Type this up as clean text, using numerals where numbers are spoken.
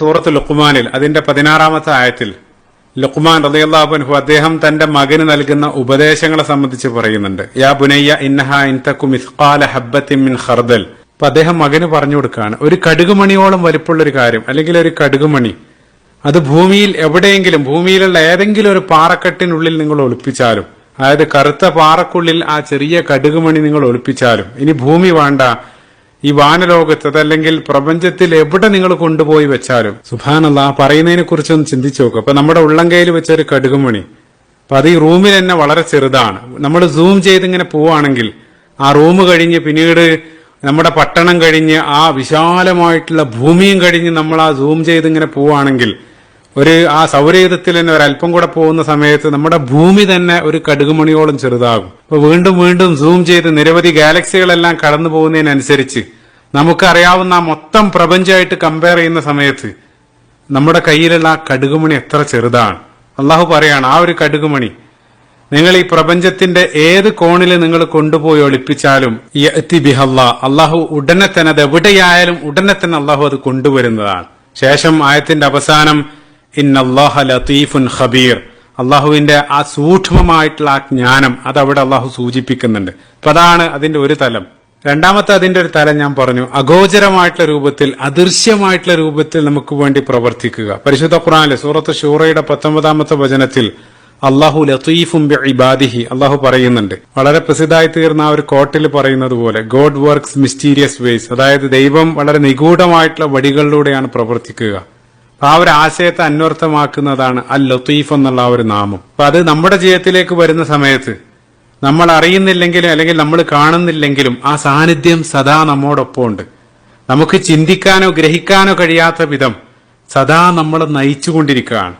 സൂറത്ത് ലുഖ്മാനിൽ അതിന്റെ 16-ാമത്തെ ആയത്തിൽ ലുഖ്മാൻ റളിയല്ലാഹു അൻഹു അദ്ദേഹം തന്റെ മകന് നൽകുന്ന ഉപദേശങ്ങളെ സംബന്ധിച്ച് പറയുന്നുണ്ട്. യാ ബുനയ്യ ഇന്നഹാ ഇൻ തകു മിസ്ഖാല ഹബ്ബത്തിൻ മിൻ ഖർദൽ. അപ്പൊ അദ്ദേഹം മകന് പറഞ്ഞു കൊടുക്കുകയാണ്, ഒരു കടുകുമണിയോളം വലിപ്പമുള്ള ഒരു കാര്യം, അല്ലെങ്കിൽ ഒരു കടുകുമണി അത് ഭൂമിയിൽ എവിടെയെങ്കിലും, ഭൂമിയിലുള്ള ഏതെങ്കിലും ഒരു പാറക്കെട്ടിനുള്ളിൽ നിങ്ങൾ ഒളിപ്പിച്ചാലും, അതായത് കറുത്ത പാറക്കുള്ളിൽ ആ ചെറിയ കടുകുമണി നിങ്ങൾ ഒളിപ്പിച്ചാലും, ഇനി ഭൂമി വേണ്ട, ഈ വാനലോകത്ത് അതല്ലെങ്കിൽ പ്രപഞ്ചത്തിൽ എവിടെ നിങ്ങൾ കൊണ്ടുപോയി വെച്ചാലും, സുബ്ഹാനല്ലാഹ്, പറയുന്നതിനെ കുറിച്ചൊന്ന് ചിന്തിച്ചു നോക്കുക. അപ്പൊ നമ്മുടെ ഉള്ളംകൈയിൽ വെച്ച ഒരു കടുകുമണി, അപ്പൊ അത് ഈ റൂമിൽ തന്നെ വളരെ ചെറുതാണ്. നമ്മൾ സൂം ചെയ്ത് ഇങ്ങനെ പോവുകയാണെങ്കിൽ ആ റൂം കഴിഞ്ഞ് പിന്നീട് നമ്മുടെ പട്ടണം കഴിഞ്ഞ് ആ വിശാലമായിട്ടുള്ള ഭൂമിയും കഴിഞ്ഞ് നമ്മൾ ആ സൂം ചെയ്ത് ഇങ്ങനെ പോവുകയാണെങ്കിൽ ആ സൗരയുധത്തിൽ തന്നെ ഒരല്പം കൂടെ പോകുന്ന സമയത്ത് നമ്മുടെ ഭൂമി തന്നെ ഒരു കടുകുമണിയോളം ചെറുതാകും. അപ്പൊ വീണ്ടും വീണ്ടും സൂം ചെയ്ത് നിരവധി ഗാലക്സികളെല്ലാം കടന്നു പോകുന്നതിനനുസരിച്ച് നമുക്കറിയാവുന്ന ആ മൊത്തം പ്രപഞ്ചമായിട്ട് കമ്പയർ ചെയ്യുന്ന സമയത്ത് നമ്മുടെ കയ്യിലുള്ള ആ കടുകുമണി എത്ര ചെറുതാണ്. അള്ളാഹു പറയാണ്, ആ ഒരു കടുകുമണി നിങ്ങൾ ഈ പ്രപഞ്ചത്തിന്റെ ഏത് കോണിൽ നിങ്ങൾ കൊണ്ടുപോയി ഒളിപ്പിച്ചാലും യഅതി ബിഹല്ലാഹ്, അള്ളാഹു ഉടനെ തന്നെ, അത് എവിടെയായാലും ഉടനെ തന്നെ അള്ളാഹു അത് കൊണ്ടുവരുന്നതാണ്. ശേഷം ആയത്തിന്റെ അവസാനം ഇന്നല്ലാഹ ലതീഫുൻ ഖബീർ, അള്ളാഹുവിന്റെ ആ സൂക്ഷ്മമായിട്ടുള്ള ആ ജ്ഞാനം അതവിടെ അള്ളാഹു സൂചിപ്പിക്കുന്നുണ്ട്. അപ്പൊ അതാണ് അതിന്റെ ഒരു തലം. രണ്ടാമത്തെ അതിന്റെ ഒരു തലം ഞാൻ പറഞ്ഞു, അഗോചരമായിട്ടുള്ള രൂപത്തിൽ, അദൃശ്യമായിട്ടുള്ള രൂപത്തിൽ നമുക്ക് വേണ്ടി പ്രവർത്തിക്കുക. പരിശുദ്ധ ഖുർആനിലെ സൂറത്ത് ശൂറയുടെ 19-ാമത്തെ വചനത്തിൽ അള്ളാഹു ലതീഫും ബിഇബാദിഹി അള്ളാഹു പറയുന്നുണ്ട്. വളരെ പ്രസിദ്ധമായി തീർന്ന ആ ഒരു കോട്ടിൽ പറയുന്നത് പോലെ, ഗോഡ് വർക്ക്സ് മിസ്റ്റീരിയസ് വേസ്, അതായത് ദൈവം വളരെ നിഗൂഢമായിട്ടുള്ള വഴികളിലൂടെയാണ് പ്രവർത്തിക്കുക. ആ ഒരു ആശയത്തെ അന്വർത്ഥമാക്കുന്നതാണ് അൽ ലത്തീഫ് എന്നുള്ള ആ ഒരു നാമം. അപ്പൊ അത് നമ്മുടെ ജീവിതത്തിലേക്ക് വരുന്ന സമയത്ത് നമ്മൾ അറിയുന്നില്ലെങ്കിലും അല്ലെങ്കിൽ നമ്മൾ കാണുന്നില്ലെങ്കിലും ആ സാന്നിധ്യം സദാ നമ്മോടൊപ്പം ഉണ്ട്. നമുക്ക് ചിന്തിക്കാനോ ഗ്രഹിക്കാനോ കഴിയാത്ത വിധം സദാ നമ്മൾ നയിച്ചുകൊണ്ടിരിക്കുകയാണ്.